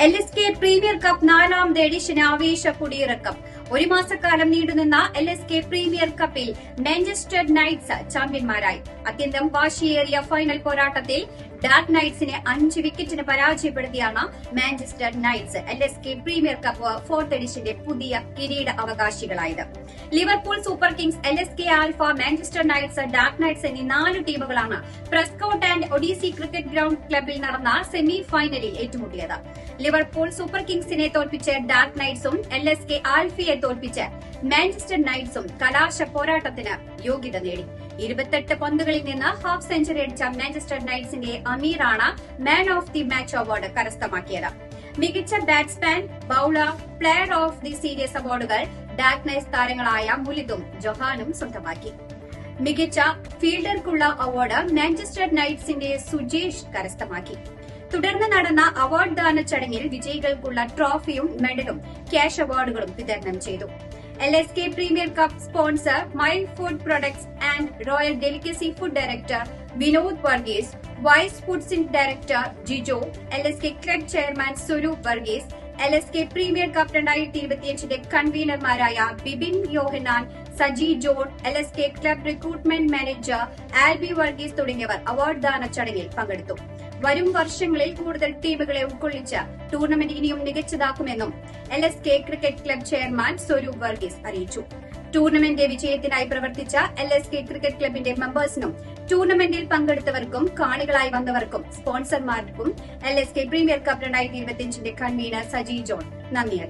LSK premier Cup 4ാമത് എഡിഷന് ആവേശ കൊടിയിറക്കം. ഒരു മാസക്കാലം നീണ്ടുനിന്ന LSK പ്രീമിയർ കപ്പിൽ മാഞ്ചസ്റ്റർ നൈറ്റ്സ് ചാമ്പ്യന്മാരായി. അത്യന്തം വാശിയേറിയ ഫൈനൽ പോരാട്ടത്തിൽ ഡാർക്ക് നൈറ്റ്സിനെ 5 വിക്കറ്റിന് പരാജയപ്പെടുത്തിയാണ് Manchester Knights LSK premier Cup 4th എഡിഷന്റെ പുതിയ കിരീട അവകാശികളായത്. Liverpool Super Kings, LSK Alpha, Manchester Knights, Dark Knights എന്നീ 4 ടീമുകളാണ് പ്രസ്കൌട്ട് ആൻഡ് ഒഡീസി ക്രിക്കറ്റ് ഗ്രൌണ്ട് ക്ലബിൽ നടന്ന സെമി ഫൈനലിൽ ഏറ്റുമുട്ടിയത്. ലിവർപൂൾ സൂപ്പർ കിങ്സിനെ തോൽപ്പിച്ച് ഡാർക്ക് നൈറ്റ്സും LSK ആൽഫയെ തോൽപ്പിച്ച് മാഞ്ചസ്റ്റർ നൈറ്റ്സും കലാശ പോരാട്ടത്തിന് യോഗ്യത നേടി. 28 പന്തുകളിൽ നിന്ന് ഹാഫ് സെഞ്ചുറി അടിച്ച മാഞ്ചസ്റ്റർ നൈറ്റ്സിന്റെ അമീറാണ് man of the match award കരസ്ഥമാക്കിയത്. മികച്ച batsman, bowler, player of the series അവാർഡുകൾ ഡാർക്ക് നൈറ്റ്സ് താരങ്ങളായ മുലിതും ജൊഹാനും സ്വന്തമാക്കി. മികച്ച ഫീൽഡർക്കുള്ള അവാർഡ് മാഞ്ചസ്റ്റർ നൈറ്റ്സിന്റെ സുജേഷ് കരസ്ഥമാക്കി. തുടർന്ന് നടന്ന അവാർഡ് ദാന ചടങ്ങിൽ വിജയികൾക്കുള്ള ട്രോഫിയും മെഡലും ക്യാഷ് അവാർഡുകളും വിതരണം ചെയ്തു. LSK premier Cup sponsor Mile Food Products and Royal Delicacy Food director Vinod Varghese, Wise Foods director Jijo, LSK club chairman Swaroop Varghese, LSK premier cup 2025ന്റെ കൺവീനർമാരായ Bibin Yohannan, Saji John, LSK club recruitment manager Albi Varghese തുടങ്ങിയവർ അവാർഡ് ദാന ചടങ്ങിൽ പങ്കെടുത്തു. വരും വർഷങ്ങളിൽ കൂടുതൽ ടീമുകളെ ഉൾക്കൊള്ളിച്ച് ടൂർണമെന്റ് ഇനിയും മികച്ചതാക്കുമെന്നും LSK cricket club chairman Swaroop Varghese അറിയിച്ചു. ടൂർണമെന്റ് വിജയത്തിനായി പ്രവർത്തിച്ച LSK ക്രിക്കറ്റ് ക്ലബിന്റെ മെമ്പേഴ്സിനും ടൂർണമെന്റിൽ പങ്കെടുത്തവർക്കും കാണികളായി വന്നവർക്കും സ്പോൺസർമാർക്കും LSK പ്രീമിയർ കപ്പ് 2025ന്റെ കൺവീനർ സജി ജോൺ നന്ദി അറിയിച്ചു.